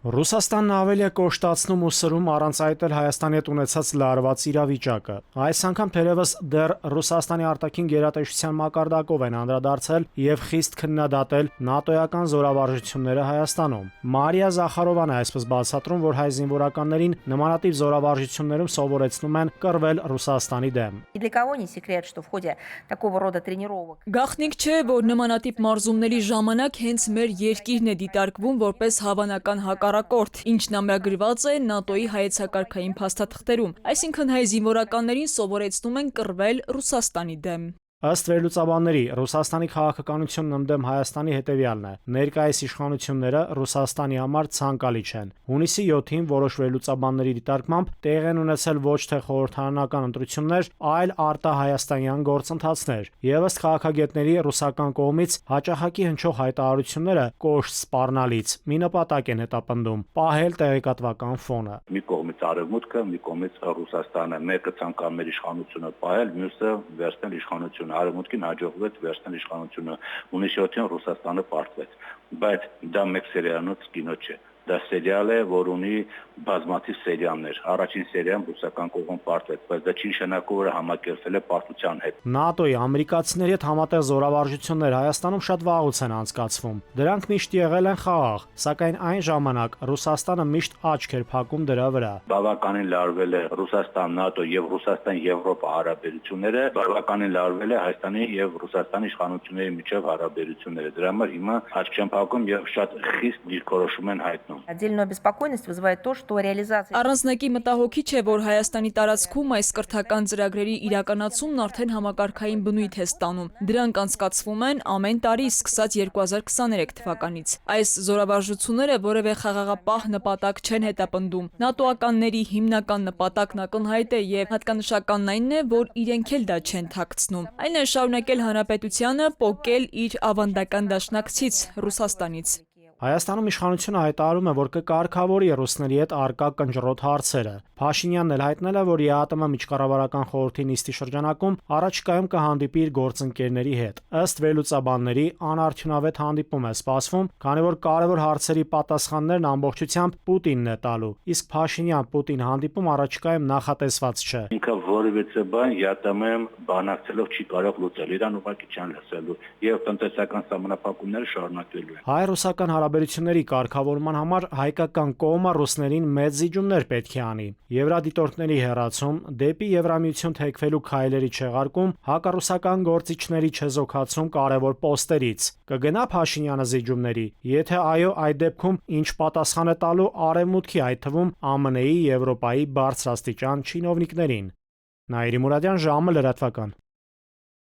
Ռուսաստանն ավելի է կոշտացնում ու սրում առանց այդ էլ Հայաստանի հետ ունեցած լարված իրավիճակը։ Այս անգամ թերևս դեռ Ռուսաստանի արտաքին գերատեսչության մակարդակով են անդրադարձել եւ խիստ քննադատել նատոյական զորավարժությունները Հայաստանում։ Մարիա Զախարովան է այսպես բացատրում, որ հայ զինվորականներին նմանատիպ զորավարժություններում սովորեցնում են կռվել Ռուսաստանի դեմ։ Գաղտնիք չէ, որ նմանատիպ մարզումների ժամանակ հենց մեր երկիրն է դիտարկվում որպես հավանական հակառակորդ, ինչն ամրագրված է ՆԱՏՕ-ի հայեցակարգային փաստաթղթերում, այսինքն հայ զինվորականներին սովորեցնում են կռվել Ռուսաստանի դեմ։ Ըստ վերլուծաբանների, Ռուսաստանի քաղաքականությունն ընդդեմ Հայաստանի հետևյալն է. ներկայիս իշխանությունները Ռուսաստանի համար ցանկալի չեն։ Հունիսի 7-ին որոշ վերլուծաբանների դիտարկմամբ տեղի են ունեցել ոչ թե խորհրդարանական ընտրություններ, այլ արտահայաստանյան գործընթացներ։ Եվ ըստ քաղաքագետների, ռուսական կողմից հաճախակի հնչող հայտարարությունները կոշտ սպառնալից մի նպատակ են հետապնդում՝ պահել տեղեկատվական ֆոնը։ Մի կողմից Արևմուտքը, մի կողմից Ռուսաստանը, մեկը ցանկանում էր իշխանությունը պահել, մյուսը վերցնել իշխանությունը։ Արևմուտքին հաջողվեց վերցնել իշխանությունը, հունիսի 7-ին Ռուսաստանը պարտվեց, բայց դա մեկ սերիալնոց կինո չէ։ Դա սերիալ է, որ ունի բազմաթիվ սերիալներ։ Առաջին սերիան ռուսական կողմում պարտվեց, բայց դա չի նշանակում, որ համակերպվել է պարտության հետ։ ՆԱՏՕ-ի ամերիկացիների հետ համատեղ զորավարժություններ Հայաստանում շատ վաղուց են անցկացվում։ Դրանք միշտ եղել են խաղաղ, սակայն այն ժամանակ Ռուսաստանը միշտ աչք էր փակում դրա վրա։ Բավականին լարվել է Ռուսաստան-ՆԱՏՕ եւ Ռուսաստան-Եվրոպա հարաբերությունները, բավականին լարվել է Հայաստանի եւ Ռուսաստանի իշխանությունների միջև հարաբերությունները։ Դրա համար հիմա աչք չեն փակում եւ շատ խիստ դիրքորոշում են հայտնում։ Առանձնակի մտահոգիչ է, որ Հայաստանի տարածքում այս կրթական ծրագրերի իրականացումն արդեն համակարգային բնույթ է ստանում։ Դրանք անցկացվում են ամեն տարի սկսած 2023 թվականից։ Այս զորավարժությունները որևէ խաղաղապահ նպատակ չեն հետապնդում։ ՆԱՏՕ-ականների հիմնական նպատակն ակնհայտ է եւ հատկանշականն այն է, որ իրենք էլ դա չեն թաքցնում։ Այն է շարունակել հանրապետությանը պոկել իր ավանդական դաշնակցից՝ Ռուսաստանից։ Հայաստանում իշխանությունը հայտարարում է, որ կկարգավորի ռուսների հետ առկա կնճռոտ հարցերը։ Փաշինյանն էլ հայտնել է, որ ԵԱՏՄ միջկառավարական խորհրդի նիստի շրջանակում առաջիկայում կհանդիպի իր գործընկերների հետ։ Ըստ վերլուծաբանների, անարդյունավետ հանդիպում է սպասվում, քանի որ կարևոր հարցերի պատասխաններն ամբողջությամբ Պուտինն է տալու, իսկ Փաշինյան-Պուտին հանդիպում առաջիկայում նախատեսված չէ։ Ինքը որևէ բան ԵԱՏՄ-ում բանակցելով չի կարող լուծել, իրան ուղղակի չեն լսելու եւ տնտեսական սահմանափակումները շարունակվելու են։ Հայ-ռուսական հարաբերությունների կարգավորման համար հայկական կողմը ռուսներին մեծ զիջումներ պետք է անի։ Եվրադիտորդների հեռացում, դեպի Եվրամիություն թեքվելու քայլերի չեղարկում, հակառուսական գործիչների չեզոքացում կարևոր պոստերից։ Կգնա Փաշինյանը զիջումների։ Եթե այո, այդ դեպքում ինչ պատասխան է տալու Արևմուտքի, այդ թվում ԱՄՆ-ի, Եվրոպայի բարձրաստիճան չինովնիկներին։ Նաիրի Մուրադյան, ժամը լրատվական։